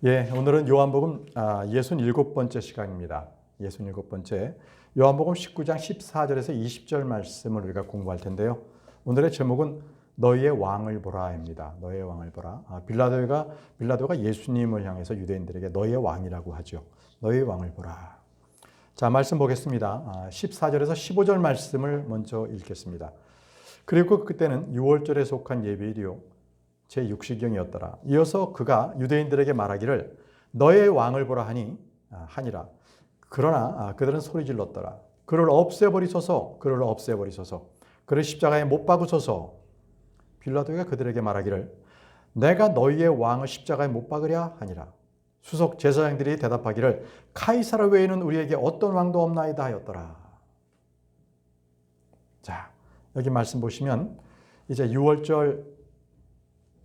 예, 오늘은 요한복음 67번째 시간입니다. 67번째 요한복음 19장 14절에서 20절 말씀을 우리가 공부할 텐데요. 오늘의 제목은 너희의 왕을 보라입니다. 너희의 왕을 보라. 빌라도가 예수님을 향해서 유대인들에게 너희의 왕이라고 하죠. 너희의 왕을 보라. 자, 말씀 보겠습니다. 14절에서 15절 말씀을 먼저 읽겠습니다. 그리고 그때는 6월절에 속한 예배일이요 제6시경이었더라. 이어서 그가 유대인들에게 말하기를 너의 왕을 보라 하니라. 그러나 그들은 소리 질렀더라. 그를 없애버리소서. 그를 없애버리소서. 그를 십자가에 못 박으소서. 빌라도가 그들에게 말하기를 내가 너희의 왕을 십자가에 못 박으랴 하니라. 수석 제사장들이 대답하기를 카이사르 외에는 우리에게 어떤 왕도 없나이다 하였더라. 자, 여기 말씀 보시면 이제 6월절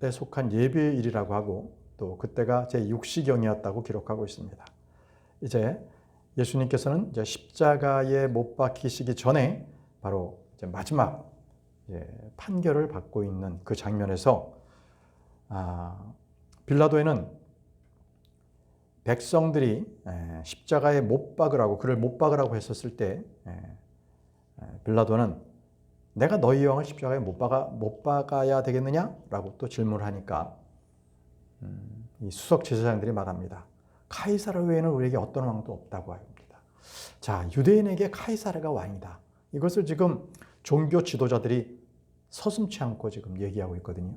에 속한 예배일이라고 하고 또 그때가 제6시경이었다고 기록하고 있습니다. 이제 예수님께서는 이제 십자가에 못 박히시기 전에 바로 이제 마지막 판결을 받고 있는 그 장면에서 빌라도에는 백성들이 십자가에 못 박으라고 그를 못 박으라고 했었을 때 빌라도는 내가 너희 왕을 십자가에 못 박아야 되겠느냐라고 또 질문을 하니까 이 수석 제사장들이 말합니다. 카이사르 외에는 우리에게 어떤 왕도 없다고 합니다. 자, 유대인에게 카이사르가 왕이다. 이것을 지금 종교 지도자들이 서슴지 않고 지금 얘기하고 있거든요.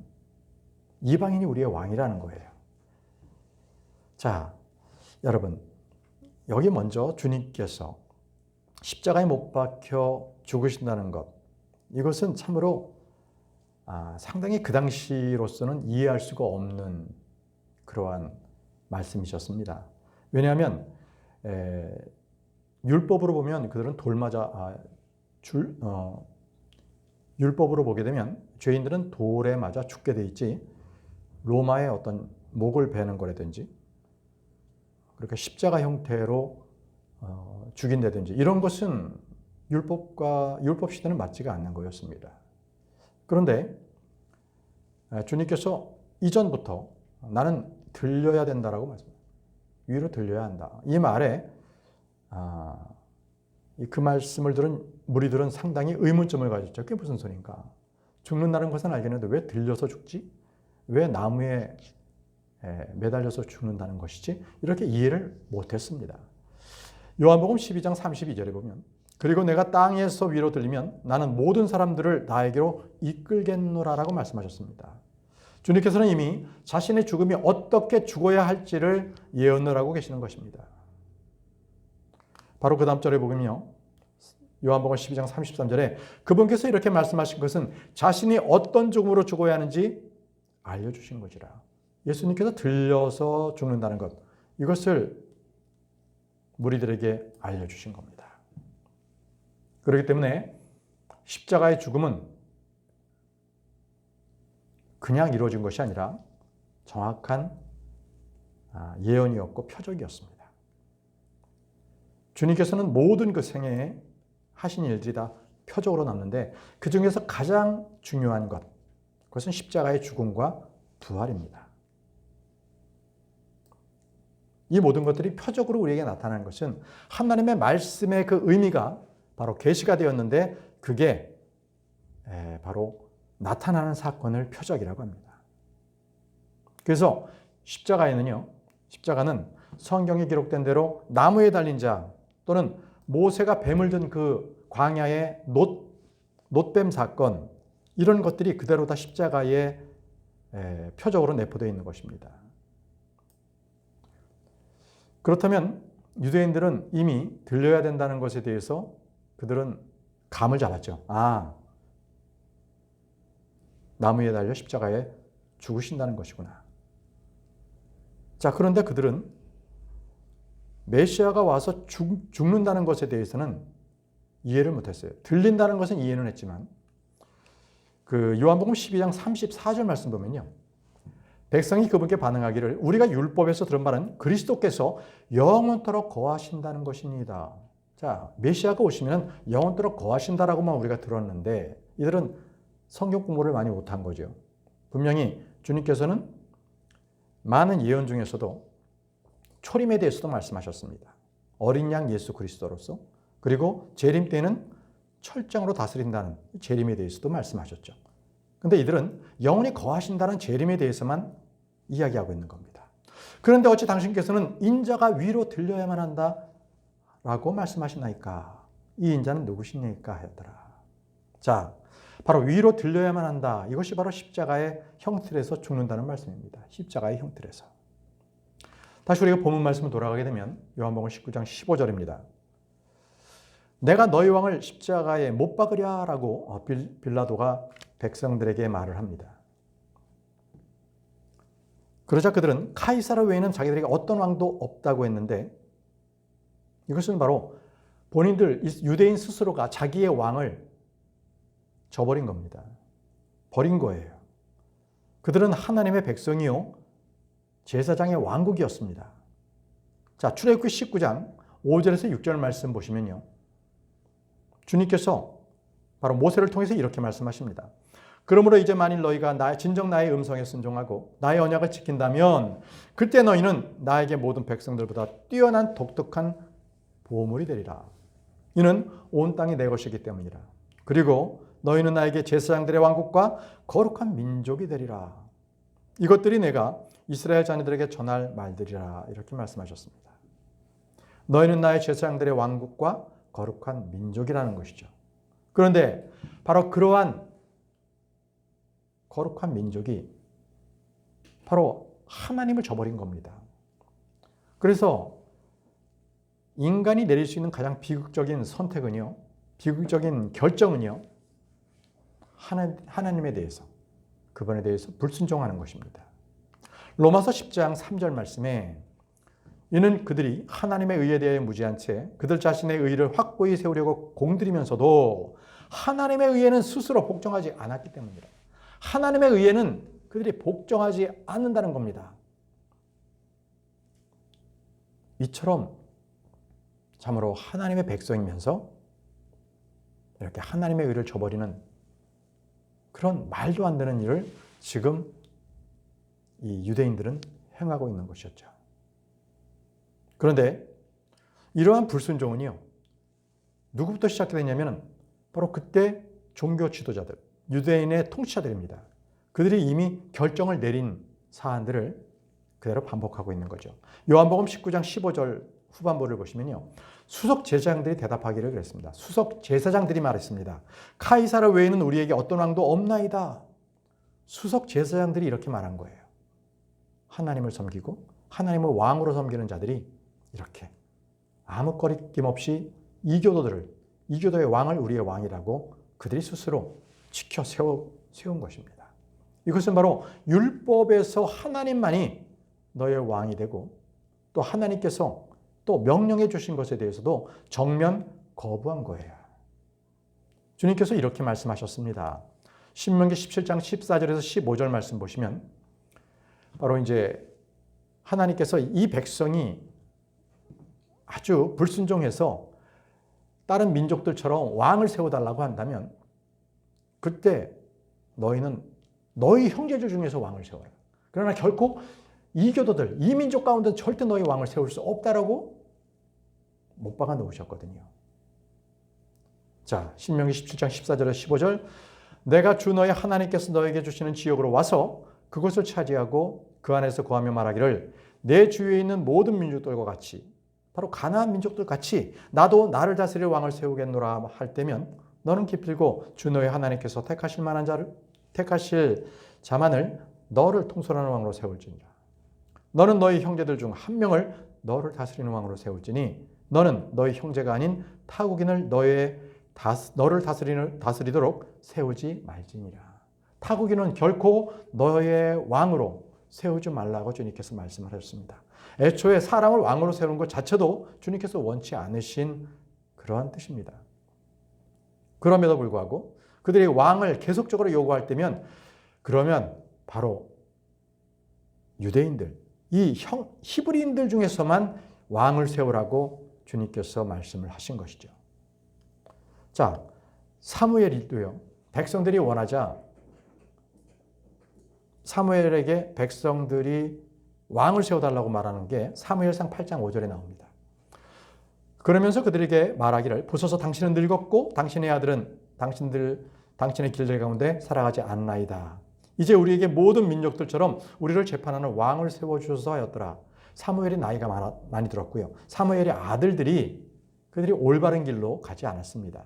이방인이 우리의 왕이라는 거예요. 자, 여러분, 여기 먼저 주님께서 십자가에 못 박혀 죽으신다는 것, 이것은 참으로 상당히 그 당시로서는 이해할 수가 없는 그러한 말씀이셨습니다. 왜냐하면 율법으로 보면 그들은 율법으로 보게 되면 죄인들은 돌에 맞아 죽게 돼 있지 로마의 어떤 목을 베는 거라든지 그렇게 십자가 형태로 죽인다든지 이런 것은 율법 시대는 맞지가 않는 거였습니다. 그런데 주님께서 이전부터 나는 들려야 된다라고 말씀합니다. 위로 들려야 한다. 이 말에 그 말씀을 들은 무리들은 상당히 의문점을 가졌죠. 그게 무슨 소린가? 죽는다는 것은 알겠는데 왜 들려서 죽지? 왜 나무에 매달려서 죽는다는 것이지? 이렇게 이해를 못했습니다. 요한복음 12장 32절에 보면 그리고 내가 땅에서 위로 들리면 나는 모든 사람들을 나에게로 이끌겠노라라고 말씀하셨습니다. 주님께서는 이미 자신의 죽음이 어떻게 죽어야 할지를 예언을 하고 계시는 것입니다. 바로 그 다음 절에 보면요. 요한복음 12장 33절에 그분께서 이렇게 말씀하신 것은 자신이 어떤 죽음으로 죽어야 하는지 알려주신 것이라. 예수님께서 들려서 죽는다는 것, 이것을 무리들에게 알려주신 겁니다. 그렇기 때문에 십자가의 죽음은 그냥 이루어진 것이 아니라 정확한 예언이었고 표적이었습니다. 주님께서는 모든 그 생애에 하신 일들이 다 표적으로 남는데 그 중에서 가장 중요한 것, 그것은 십자가의 죽음과 부활입니다. 이 모든 것들이 표적으로 우리에게 나타나는 것은 하나님의 말씀의 그 의미가 바로 계시가 되었는데 그게 바로 나타나는 사건을 표적이라고 합니다. 그래서 십자가는 성경에 기록된 대로 나무에 달린 자 또는 모세가 뱀을 든 그 광야의 놋뱀 사건, 이런 것들이 그대로 다 십자가의 표적으로 내포되어 있는 것입니다. 그렇다면 유대인들은 이미 들려야 된다는 것에 대해서 그들은 감을 잡았죠. 나무에 달려 십자가에 죽으신다는 것이구나. 자, 그런데 그들은 메시아가 와서 죽는다는 것에 대해서는 이해를 못했어요. 들린다는 것은 이해는 했지만 그 요한복음 12장 34절 말씀 보면요. 백성이 그분께 반응하기를 우리가 율법에서 들은 바는 그리스도께서 영원토록 거하신다는 것입니다. 자, 메시아가 오시면 영원토록 거하신다라고만 우리가 들었는데 이들은 성경 공부를 많이 못한 거죠. 분명히 주님께서는 많은 예언 중에서도 초림에 대해서도 말씀하셨습니다. 어린 양 예수 그리스도로서, 그리고 재림 때는 철장으로 다스린다는 재림에 대해서도 말씀하셨죠. 그런데 이들은 영원히 거하신다는 재림에 대해서만 이야기하고 있는 겁니다. 그런데 어찌 당신께서는 인자가 위로 들려야만 한다라고 말씀하시나이까? 이 인자는 누구시니까 하였더라. 자, 바로 위로 들려야만 한다. 이것이 바로 십자가의 형틀에서 죽는다는 말씀입니다. 십자가의 형틀에서. 다시 우리가 본문 말씀으로 돌아가게 되면 요한복음 19장 15절입니다. 내가 너희 왕을 십자가에 못 박으랴라고 빌라도가 백성들에게 말을 합니다. 그러자 그들은 카이사르 외에는 자기들에게 어떤 왕도 없다고 했는데, 이것은 바로 본인들 유대인 스스로가 자기의 왕을 저버린 겁니다. 버린 거예요. 그들은 하나님의 백성이요 제사장의 왕국이었습니다. 자, 출애굽기 19장 5절에서 6절 말씀 보시면요, 주님께서 바로 모세를 통해서 이렇게 말씀하십니다. 그러므로 이제 만일 너희가 진정 나의 음성에 순종하고 나의 언약을 지킨다면 그때 너희는 나에게 모든 백성들보다 뛰어난 독특한 보물이 되리라. 이는 온 땅이 내 것이기 때문이라. 그리고 너희는 나에게 제사장들의 왕국과 거룩한 민족이 되리라. 이것들이 내가 이스라엘 자녀들에게 전할 말들이라. 이렇게 말씀하셨습니다. 너희는 나의 제사장들의 왕국과 거룩한 민족이라는 것이죠. 그런데 바로 그러한 거룩한 민족이 바로 하나님을 저버린 겁니다. 그래서 인간이 내릴 수 있는 가장 비극적인 선택은요, 비극적인 결정은요, 하나님에 대해서, 그분에 대해서 불순종하는 것입니다. 로마서 10장 3절 말씀에 이는 그들이 하나님의 의에 대해 무지한 채 그들 자신의 의를 확고히 세우려고 공들이면서도 하나님의 의에는 스스로 복종하지 않았기 때문이다. 하나님의 의에는 그들이 복종하지 않는다는 겁니다. 이처럼 참으로 하나님의 백성이면서 이렇게 하나님의 의를 저버리는 그런 말도 안 되는 일을 지금 이 유대인들은 행하고 있는 것이었죠. 그런데 이러한 불순종은요, 누구부터 시작되냐면 바로 그때 종교 지도자들, 유대인의 통치자들입니다. 그들이 이미 결정을 내린 사안들을 그대로 반복하고 있는 거죠. 요한복음 19장 15절 후반부를 보시면요, 수석 제사장들이 대답하기를 그랬습니다. 수석 제사장들이 말했습니다. 카이사르 외에는 우리에게 어떤 왕도 없나이다. 수석 제사장들이 이렇게 말한 거예요. 하나님을 섬기고 하나님을 왕으로 섬기는 자들이 이렇게 아무 거리낌 없이 이교도의 왕을 우리의 왕이라고 그들이 스스로 지켜 세운 것입니다. 이것은 바로 율법에서 하나님만이 너의 왕이 되고 또 하나님께서 또 명령해 주신 것에 대해서도 정면 거부한 거예요. 주님께서 이렇게 말씀하셨습니다. 신명기 17장 14절에서 15절 말씀 보시면 바로 이제 하나님께서 이 백성이 아주 불순종해서 다른 민족들처럼 왕을 세워달라고 한다면 그때 너희는 너희 형제들 중에서 왕을 세워라. 그러나 결코 이교도들, 이 민족 가운데 절대 너희 왕을 세울 수 없다라고 못 박아 놓으셨거든요. 자, 신명기 17장 14절에서 15절 내가 주 너희 하나님께서 너에게 주시는 지역으로 와서 그것을 차지하고 그 안에서 거하며 말하기를 내 주위에 있는 모든 민족들과 같이 바로 가나안 민족들 같이 나도 나를 다스릴 왕을 세우겠노라 할 때면 너는 기필고 주 너희 하나님께서 택하실 자만을 너를 통솔하는 왕으로 세울지니라. 너는 너희 형제들 중 한 명을 너를 다스리는 왕으로 세울지니 너는 너희 형제가 아닌 타국인을 너를 다스리도록 세우지 말지니라. 타국인은 결코 너의 왕으로 세우지 말라고 주님께서 말씀하셨습니다. 애초에 사람을 왕으로 세우는 것 자체도 주님께서 원치 않으신 그러한 뜻입니다. 그럼에도 불구하고 그들이 왕을 계속적으로 요구할 때면 그러면 바로 유대인들, 이 히브리인들 중에서만 왕을 세우라고 주님께서 말씀을 하신 것이죠. 자, 사무엘도요. 백성들이 원하자 사무엘에게 백성들이 왕을 세워달라고 말하는 게 사무엘상 8장 5절에 나옵니다. 그러면서 그들에게 말하기를 보소서 당신은 늙었고 당신의 아들은 당신의 길들 가운데 살아가지 않나이다. 이제 우리에게 모든 민족들처럼 우리를 재판하는 왕을 세워주소서 하였더라. 사무엘이 나이가 많이 들었고요. 사무엘의 아들들이 그들이 올바른 길로 가지 않았습니다.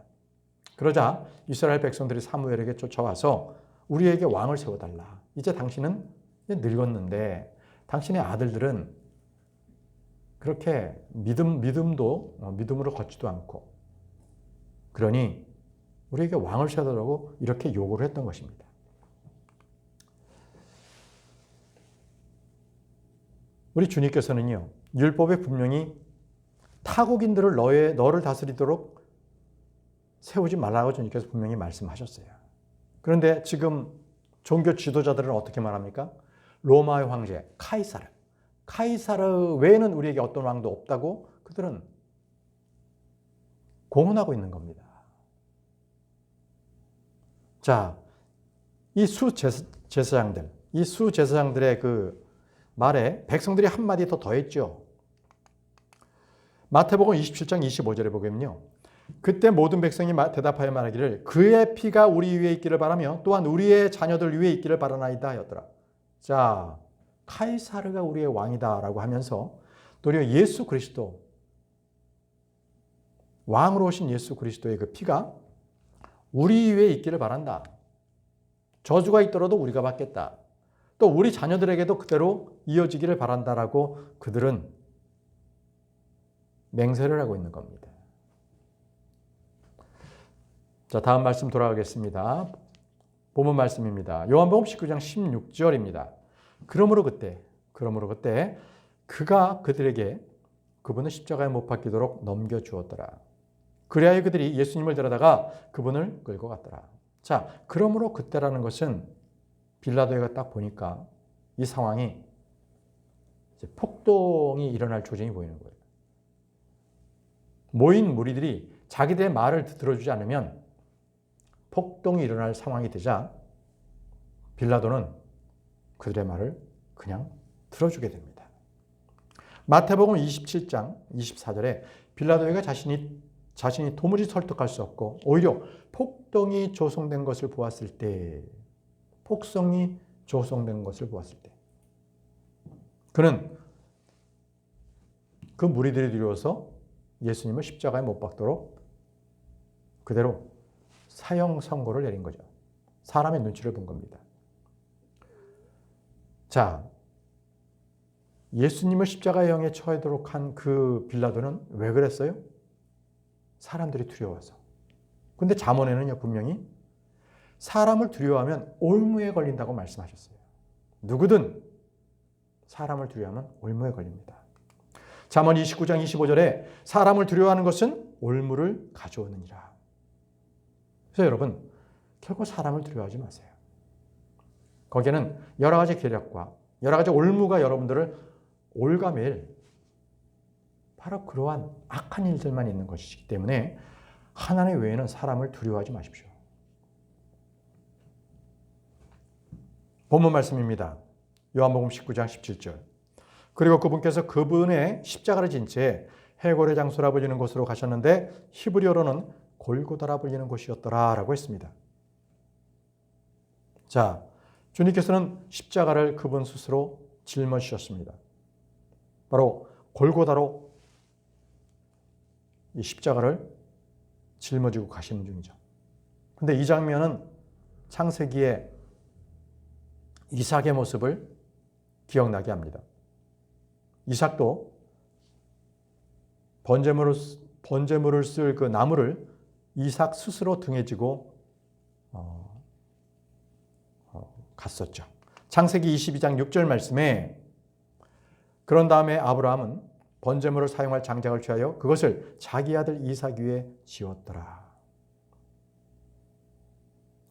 그러자 이스라엘 백성들이 사무엘에게 쫓아와서 우리에게 왕을 세워달라. 이제 당신은 늙었는데 당신의 아들들은 그렇게 믿음으로 걷지도 않고 그러니 우리에게 왕을 세워달라고 이렇게 요구를 했던 것입니다. 우리 주님께서는요, 율법에 분명히 타국인들을 너를 다스리도록 세우지 말라고 주님께서 분명히 말씀하셨어요. 그런데 지금 종교 지도자들은 어떻게 말합니까? 로마의 황제 카이사르 외에는 우리에게 어떤 왕도 없다고 그들은 공언하고 있는 겁니다. 자, 이 수제사장들의 그 말에 백성들이 한마디 더 더했죠. 마태복음 27장 25절에 보면요. 그때 모든 백성이 대답하여 말하기를 그의 피가 우리 위에 있기를 바라며 또한 우리의 자녀들 위에 있기를 바라나이다 하였더라. 자, 카이사르가 우리의 왕이다라고 하면서 도리어 예수 그리스도 왕으로 오신 예수 그리스도의 그 피가 우리 위에 있기를 바란다. 저주가 있더라도 우리가 받겠다. 또 우리 자녀들에게도 그대로 이어지기를 바란다라고 그들은 맹세를 하고 있는 겁니다. 자, 다음 말씀 돌아가겠습니다. 본문 말씀입니다. 요한복음 19장 16절입니다. 그러므로 그때 그가 그들에게 그분을 십자가에 못 박히도록 넘겨주었더라. 그리하여 그들이 예수님을 데려다가 그분을 끌고 갔더라. 자, 그러므로 그때라는 것은 빌라도가 딱 보니까 이 상황이 이제 폭동이 일어날 조짐이 보이는 거예요. 모인 무리들이 자기들의 말을 들어주지 않으면 폭동이 일어날 상황이 되자 빌라도는 그들의 말을 그냥 들어주게 됩니다. 마태복음 27장 24절에 빌라도가 자신이 도무지 설득할 수 없고 오히려 폭동이 조성된 것을 보았을 때 그는 그 무리들이 두려워서 예수님을 십자가에 못 박도록 그대로 사형 선고를 내린 거죠. 사람의 눈치를 본 겁니다. 자, 예수님을 십자가형에 처하도록 한 그 빌라도는 왜 그랬어요? 사람들이 두려워서. 근데 잠언에는요, 분명히 사람을 두려워하면 올무에 걸린다고 말씀하셨어요. 누구든 사람을 두려워하면 올무에 걸립니다. 잠언 29장 25절에 사람을 두려워하는 것은 올무를 가져오느니라. 그래서 여러분, 결코 사람을 두려워하지 마세요. 거기에는 여러 가지 계략과 여러 가지 올무가 여러분들을 올가매일 바로 그러한 악한 일들만 있는 것이기 때문에 하나님 외에는 사람을 두려워하지 마십시오. 본문 말씀입니다. 요한복음 19장 17절. 그리고 그분께서 그분의 십자가를 진 채 해골의 장소라 불리는 곳으로 가셨는데 히브리어로는 골고다라 불리는 곳이었더라 라고 했습니다. 자, 주님께서는 십자가를 그분 스스로 짊어지셨습니다. 바로 골고다로 이 십자가를 짊어지고 가시는 중이죠. 근데 이 장면은 창세기의 이삭의 모습을 기억나게 합니다. 이삭도 번제물을 쓸 그 나무를 이삭 스스로 등에 지고 갔었죠. 창세기 22장 6절 말씀에 그런 다음에 아브라함은 번제물을 사용할 장작을 취하여 그것을 자기 아들 이삭 위에 지었더라.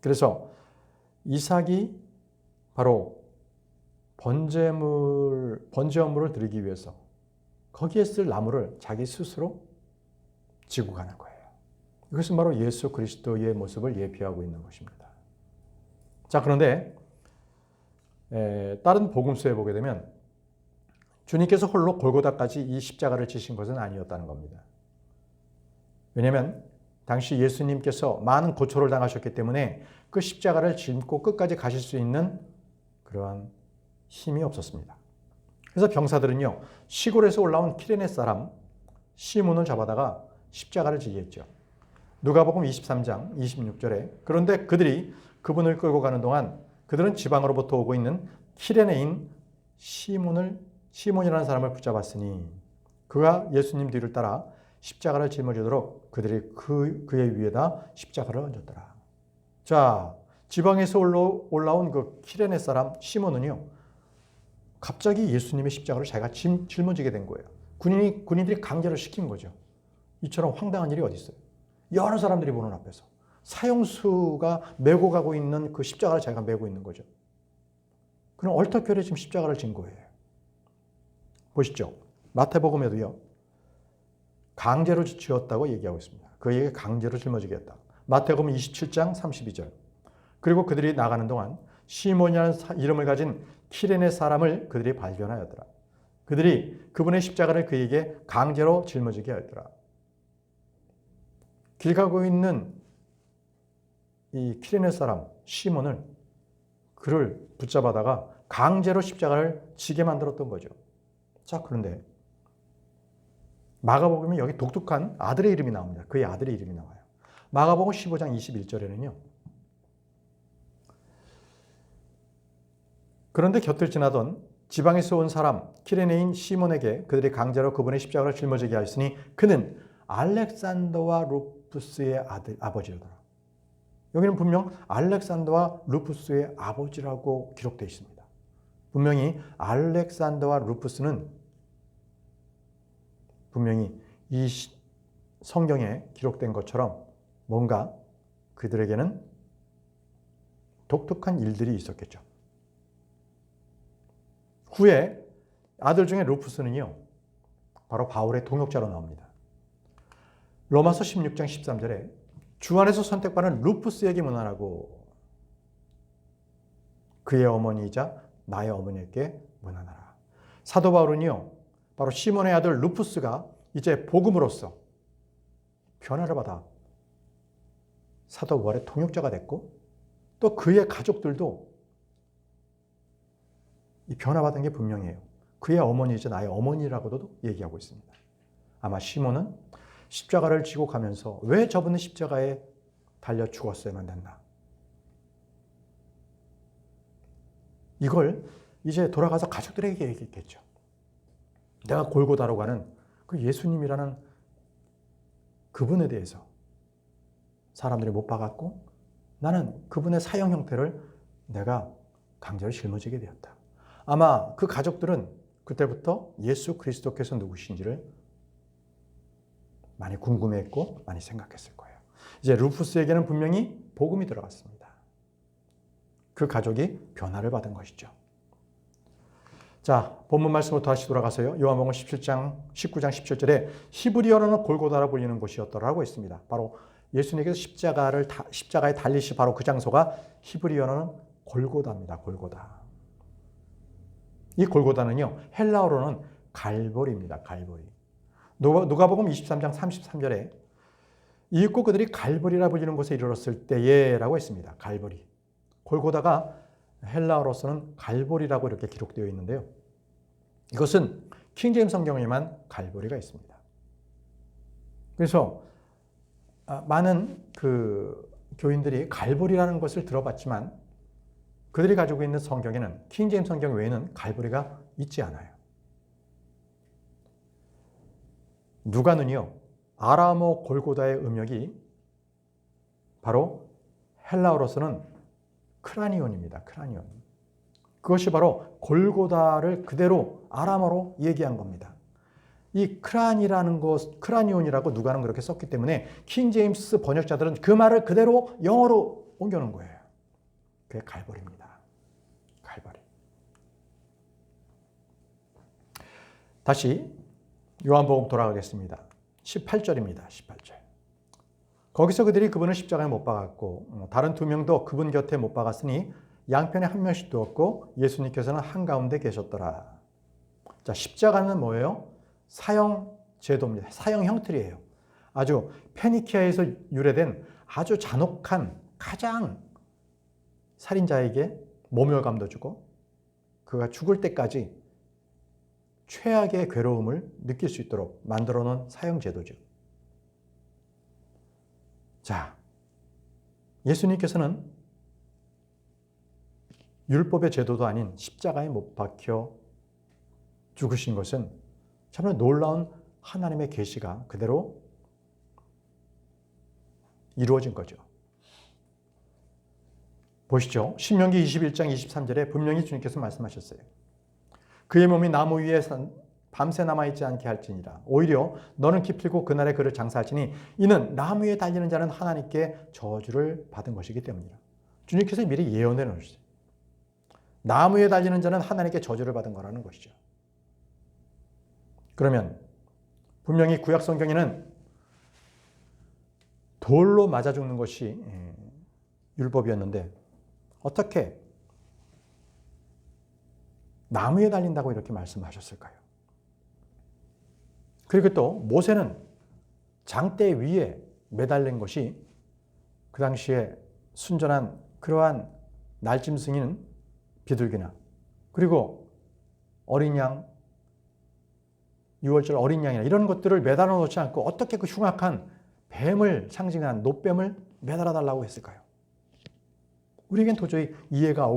그래서 이삭이 바로 번제물을 드리기 위해서 거기에 쓸 나무를 자기 스스로 지고 가는 거예요. 이것은 바로 예수 그리스도의 모습을 예표하고 있는 것입니다. 자, 그런데 다른 복음서에 보게 되면 주님께서 홀로 골고다까지 이 십자가를 지신 것은 아니었다는 겁니다. 왜냐하면 당시 예수님께서 많은 고초를 당하셨기 때문에 그 십자가를 짊고 끝까지 가실 수 있는 그러한 힘이 없었습니다. 그래서 병사들은요, 시골에서 올라온 키레네 사람 시몬을 잡아다가 십자가를 지게 했죠. 누가복음 23장 26절에 그런데 그들이 그분을 끌고 가는 동안 그들은 지방으로부터 오고 있는 키레네인 시몬이라는 사람을 붙잡았으니 그가 예수님 뒤를 따라 십자가를 짊어지도록 그들이 그의 위에다 십자가를 얹었더라. 자, 지방에서 올라온 그 키레네 사람 시몬은요, 갑자기 예수님의 십자가를 자기가 짊어지게 된 거예요. 군인들이 강제로 시킨 거죠. 이처럼 황당한 일이 어디 있어요? 여러 사람들이 보는 앞에서 사형수가 메고 가고 있는 그 십자가를 자기가 메고 있는 거죠. 그럼 얼떨결에 지금 십자가를 진 거예요. 보시죠. 마태복음에도요, 강제로 지었다고 얘기하고 있습니다. 그에게 강제로 짊어지게 했다. 마태복음 27장 32절. 그리고 그들이 나가는 동안 시몬이라는 이름을 가진 키레네 사람을 그들이 발견하였더라. 그들이 그분의 십자가를 그에게 강제로 짊어지게 하였더라. 길 가고 있는 이 키레네 사람 시몬을 그를 붙잡아다가 강제로 십자가를 지게 만들었던 거죠. 자, 그런데 마가복음에 여기 독특한 아들의 이름이 나옵니다. 그의 아들의 이름이 나와요. 마가복음 15장 21절에는요. 그런데 곁을 지나던 지방에서 온 사람 키레네인 시몬에게 그들이 강제로 그분의 십자가를 짊어지게 하였으니 그는 알렉산더와 루푸스의 아버지였더라. 여기는 분명 알렉산더와 루푸스의 아버지라고 기록되어 있습니다. 분명히 알렉산더와 루푸스는 분명히 이 성경에 기록된 것처럼 뭔가 그들에게는 독특한 일들이 있었겠죠. 후에 아들 중에 루푸스는요, 바로 바울의 동역자로 나옵니다. 로마서 16장 13절에 주 안에서 선택받은 루푸스에게 문안하고 그의 어머니이자 나의 어머니에게 문안하라. 사도 바울은요, 바로 시몬의 아들 루푸스가 이제 복음으로써 변화를 받아 사도 바울의 동역자가 됐고 또 그의 가족들도 이 변화받은 게 분명해요. 그의 어머니이자 나의 어머니라고도 얘기하고 있습니다. 아마 시몬은 십자가를 지고 가면서 왜 저분은 십자가에 달려 죽었어야만 됐나? 이걸 이제 돌아가서 가족들에게 얘기했겠죠. 내가 골고다라고 하는 그 예수님이라는 그분에 대해서 사람들이 못 박았고 나는 그분의 사형 형태를 내가 강제로 짊어지게 되었다. 아마 그 가족들은 그때부터 예수 그리스도께서 누구신지를 많이 궁금해했고 많이 생각했을 거예요. 이제 루푸스에게는 분명히 복음이 들어갔습니다. 그 가족이 변화를 받은 것이죠. 자, 본문 말씀으로 다시 돌아가서요. 요한복음 19장 17절에 히브리어로는 골고다라 불리는 곳이었더라고 있습니다. 바로 예수님께서 십자가에 달리시 바로 그 장소가 히브리어로는 골고다입니다. 골고다. 이 골고다는요, 헬라어로는 갈보리입니다. 갈보리. 누가복음 23장 33절에 이윽고 그들이 갈보리라 불리는 곳에 이르렀을 때에라고 했습니다. 갈보리. 골고다가 헬라어로서는 갈보리라고 이렇게 기록되어 있는데요. 이것은 킹제임스 성경에만 갈보리가 있습니다. 그래서 많은 그 교인들이 갈보리라는 것을 들어봤지만 그들이 가지고 있는 성경에는 킹제임스 성경 외에는 갈보리가 있지 않아요. 누가는요, 아람어 골고다의 음역이 바로 헬라어로서는 크라니온입니다. 크라니온. 그것이 바로 골고다를 그대로 아람어로 얘기한 겁니다. 이 크라니온이라고 누가는 그렇게 썼기 때문에 킹제임스 번역자들은 그 말을 그대로 영어로 옮겨놓은 거예요. 그게 갈보리입니다. 갈보리. 다시 요한복음 돌아가겠습니다. 18절입니다. 18절. 거기서 그들이 그분을 십자가에 못 박았고 다른 두 명도 그분 곁에 못 박았으니 양편에 한 명씩 두었고 예수님께서는 한가운데 계셨더라. 자, 십자가는 뭐예요? 사형 제도입니다. 사형 형틀이에요. 아주 페니키아에서 유래된 아주 잔혹한 가장 살인자에게 모멸감도 주고 그가 죽을 때까지 최악의 괴로움을 느낄 수 있도록 만들어 놓은 사형 제도죠. 자, 예수님께서는 율법의 제도도 아닌 십자가에 못 박혀 죽으신 것은 참으로 놀라운 하나님의 계시가 그대로 이루어진 거죠. 보시죠. 신명기 21장 23절에 분명히 주님께서 말씀하셨어요. 그의 몸이 나무 위에 밤새 남아있지 않게 할지니라. 오히려 너는 기필고 그날에 그를 장사할지니 이는 나무 위에 달리는 자는 하나님께 저주를 받은 것이기 때문이라. 주님께서 미리 예언해 놓으셨어요. 나무 위에 달리는 자는 하나님께 저주를 받은 거라는 것이죠. 그러면 분명히 구약 성경에는 돌로 맞아 죽는 것이 율법이었는데 어떻게 나무에 달린다고 이렇게 말씀하셨을까요? 그리고 또 모세는 장대 위에 매달린 것이 그 당시에 순전한 그러한 날짐승인 비둘기나 그리고 어린 양, 6월절 어린 양이나 이런 것들을 매달아 놓지 않고 어떻게 그 흉악한 뱀을 상징한 놋뱀을 매달아 달라고 했을까요? 우리에겐 도저히 이해가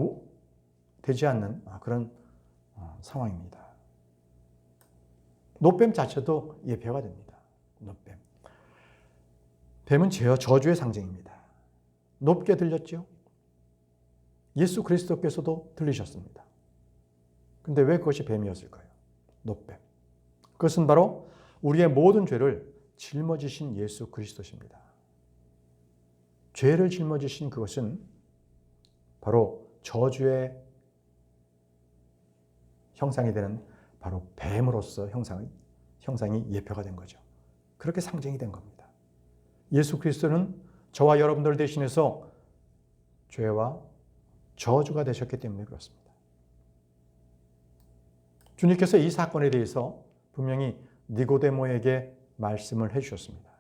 되지 않는 그런 상황입니다. 놋뱀 자체도 예표가 됩니다. 놋뱀. 뱀은 저주의 상징입니다. 높게 들렸죠? 예수 그리스도께서도 들리셨습니다. 근데 왜 그것이 뱀이었을까요? 놋뱀. 그것은 바로 우리의 모든 죄를 짊어지신 예수 그리스도십니다. 죄를 짊어지신 그것은 바로 저주의 형상이 되는 바로 뱀으로서 형상이 예표가 된 거죠. 그렇게 상징이 된 겁니다. 예수 그리스도는 저와 여러분들 대신해서 죄와 저주가 되셨기 때문에 그렇습니다. 주님께서 이 사건에 대해서 분명히 니고데모에게 말씀을 해주셨습니다.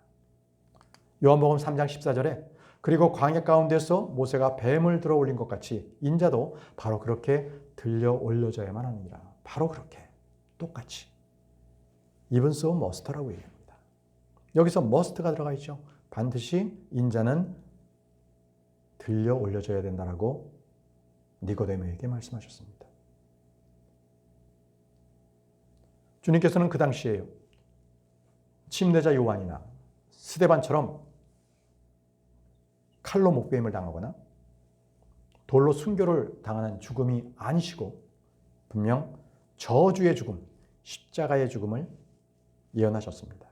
요한복음 3장 14절에 그리고 광야 가운데서 모세가 뱀을 들어 올린 것 같이 인자도 바로 그렇게 들려 올려져야만 하느니라. 바로 그렇게 똑같이. Even so must라고 얘기합니다. 여기서 must가 들어가 있죠. 반드시 인자는 들려 올려져야 된다라고 니고데모에게 말씀하셨습니다. 주님께서는 그 당시에요. 침례자 요한이나 스데반처럼 칼로 목베임을 당하거나 돌로 순교를 당하는 죽음이 아니시고 분명 저주의 죽음, 십자가의 죽음을 예언하셨습니다.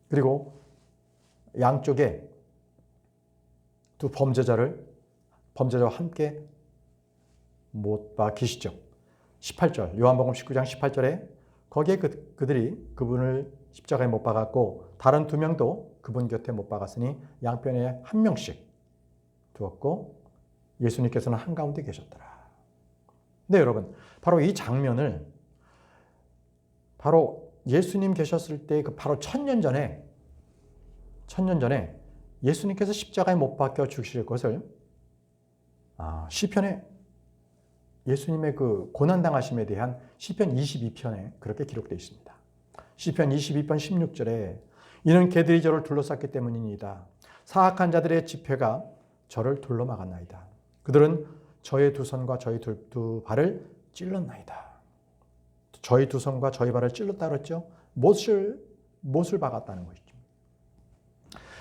그리고 양쪽에 두 범죄자와 함께 못 박히시죠. 18절, 요한복음 19장 18절에 거기에 그들이 그분을 십자가에 못 박았고 다른 두 명도 그분 곁에 못 박았으니 양편에 한 명씩 두었고 예수님께서는 한가운데 계셨더라. 네, 여러분, 바로 이 장면을 바로 예수님 계셨을 때 바로 1000년 전에 예수님께서 십자가에 못 박혀 죽으실 것을 시편에 예수님의 그 고난당하심에 대한 시편 22편에 그렇게 기록되어 있습니다. 시편 22편 16절에 이는 개들이 저를 둘러쌌기 때문이니이다. 사악한 자들의 집회가 저를 둘러막았나이다. 그들은 저의 두 손과 저희 두 발을 찔렀나이다. 저희 두 손과 저희 발을 찔렀다 그랬죠. 못을 박았다는 것이죠.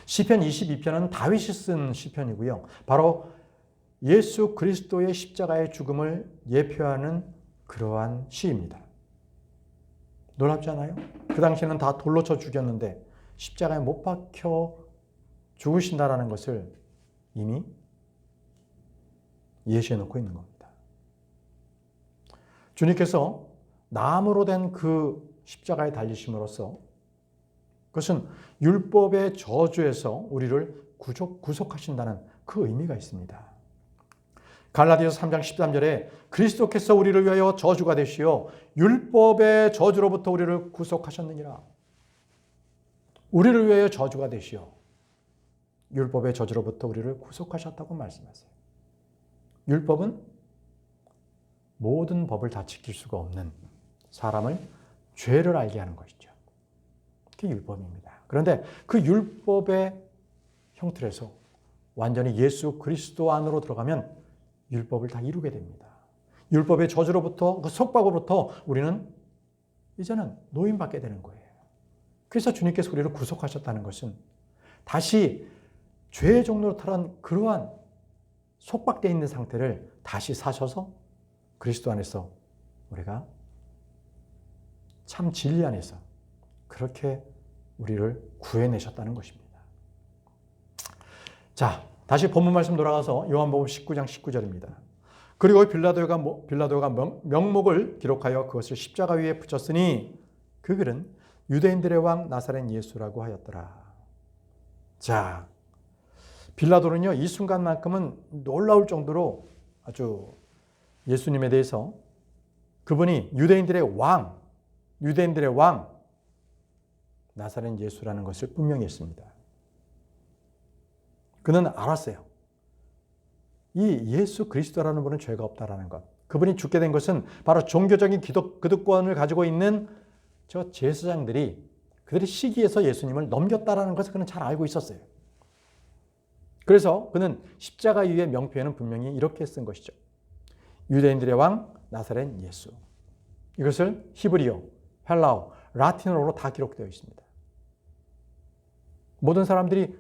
시편 22편은 다윗이 쓴 시편이고요. 바로 예수 그리스도의 십자가의 죽음을 예표하는 그러한 시입니다. 놀랍지 않아요? 그 당시에는 다 돌로 쳐 죽였는데 십자가에 못 박혀 죽으신다라는 것을 이미 예시해 놓고 있는 겁니다. 주님께서 나무로 된 그 십자가에 달리심으로써 그것은 율법의 저주에서 우리를 구속하신다는 그 의미가 있습니다. 갈라디아서 3장 13절에 그리스도께서 우리를 위하여 저주가 되시어 율법의 저주로부터 우리를 구속하셨느니라. 우리를 위하여 저주가 되시어 율법의 저주로부터 우리를 구속하셨다고 말씀하세요. 율법은 모든 법을 다 지킬 수가 없는 사람을 죄를 알게 하는 것이죠. 그게 율법입니다. 그런데 그 율법의 형틀에서 완전히 예수 그리스도 안으로 들어가면 율법을 다 이루게 됩니다. 율법의 저주로부터, 그 속박으로부터 우리는 이제는 노임받게 되는 거예요. 그래서 주님께서 우리를 구속하셨다는 것은 다시 죄의 종로로 탈한 그러한 속박되어 있는 상태를 다시 사셔서 그리스도 안에서 우리가 참 진리 안에서 그렇게 우리를 구해내셨다는 것입니다. 자, 다시 본문 말씀 돌아가서 요한복음 19장 19절입니다. 그리고 빌라도가 명목을 기록하여 그것을 십자가 위에 붙였으니 그 글은 유대인들의 왕 나사렛 예수라고 하였더라. 자, 빌라도는요, 이 순간만큼은 놀라울 정도로 아주 예수님에 대해서 그분이 유대인들의 왕 나사렛 예수라는 것을 분명히 했습니다. 그는 알았어요. 이 예수 그리스도라는 분은 죄가 없다라는 것. 그분이 죽게 된 것은 바로 종교적인 기득권을 가지고 있는 저 제사장들이 그들의 시기에서 예수님을 넘겼다라는 것을 그는 잘 알고 있었어요. 그래서 그는 십자가 위의 명표에는 분명히 이렇게 쓴 것이죠. 유대인들의 왕 나사렛 예수. 이것을 히브리어, 헬라어, 라틴어로 다 기록되어 있습니다. 모든 사람들이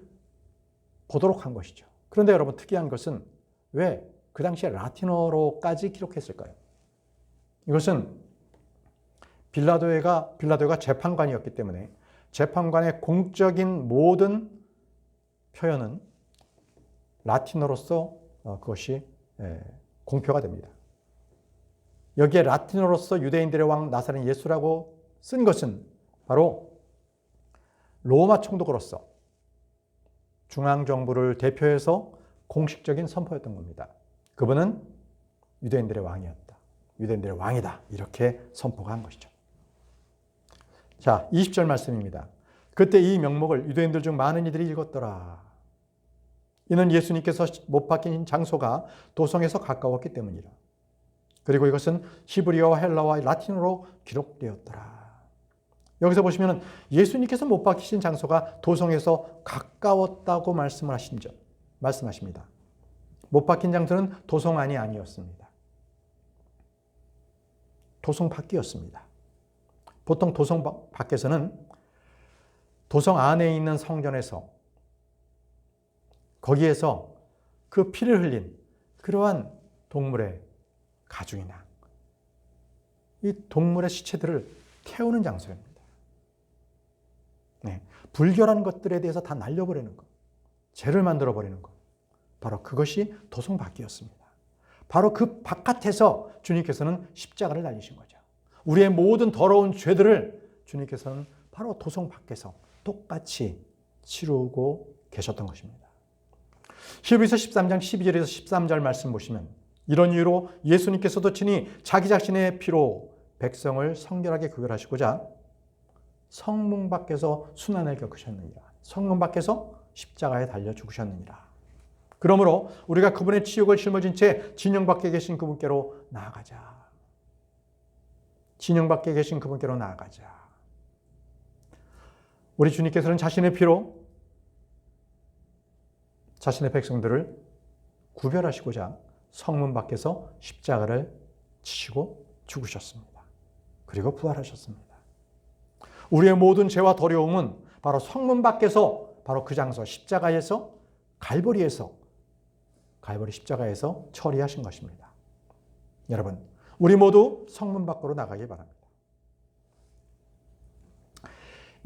보도록 한 것이죠. 그런데 여러분 특이한 것은 왜 그 당시에 라틴어로까지 기록했을까요? 이것은 빌라도가 재판관이었기 때문에 재판관의 공적인 모든 표현은 라틴어로서 그것이 공표가 됩니다. 여기에 라틴어로서 유대인들의 왕 나사렛 예수라고 쓴 것은 바로 로마 총독으로서 중앙정부를 대표해서 공식적인 선포였던 겁니다. 그분은 유대인들의 왕이었다. 유대인들의 왕이다. 이렇게 선포가 한 것이죠. 자, 20절 말씀입니다. 그때 이 명목을 유대인들 중 많은 이들이 읽었더라. 이는 예수님께서 못 박힌 장소가 도성에서 가까웠기 때문이라. 그리고 이것은 히브리어와 헬라와 라틴어로 기록되었더라. 여기서 보시면 예수님께서 못 박히신 장소가 도성에서 가까웠다고 말씀하십니다. 못 박힌 장소는 도성 안이 아니었습니다. 도성 밖이었습니다. 보통 도성 밖에서는 도성 안에 있는 성전에서 거기에서 그 피를 흘린 그러한 동물의 가죽이나 이 동물의 시체들을 태우는 장소입니다. 네, 불결한 것들에 대해서 다 날려버리는 것, 죄를 만들어버리는 것, 바로 그것이 도성 밖이었습니다. 바로 그 바깥에서 주님께서는 십자가를 달리신 거죠. 우리의 모든 더러운 죄들을 주님께서는 바로 도성 밖에서 똑같이 치르고 계셨던 것입니다. 히브리서 13장 12절에서 13절 말씀 보시면 이런 이유로 예수님께서도 친히 자기 자신의 피로 백성을 성결하게 구별하시고자 성문 밖에서 순환을 겪으셨느니라. 성문 밖에서 십자가에 달려 죽으셨느니라. 그러므로 우리가 그분의 치욕을 짊어진 채 진영 밖에 계신 그분께로 나아가자. 진영 밖에 계신 그분께로 나아가자. 우리 주님께서는 자신의 피로 자신의 백성들을 구별하시고자 성문 밖에서 십자가를 지시고 죽으셨습니다. 그리고 부활하셨습니다. 우리의 모든 죄와 더러움은 바로 성문 밖에서 바로 그 장소 십자가에서 갈보리 십자가에서 처리하신 것입니다. 여러분, 우리 모두 성문 밖으로 나가기 바랍니다.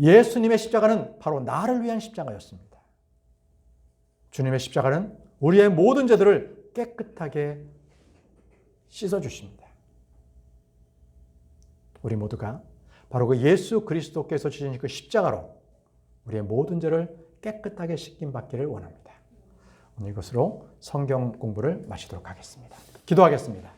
예수님의 십자가는 바로 나를 위한 십자가였습니다. 주님의 십자가는 우리의 모든 죄들을 깨끗하게 씻어주십니다. 우리 모두가 바로 그 예수 그리스도께서 지신 그 십자가로 우리의 모든 죄를 깨끗하게 씻김 받기를 원합니다. 이것으로 성경 공부를 마치도록 하겠습니다. 기도하겠습니다.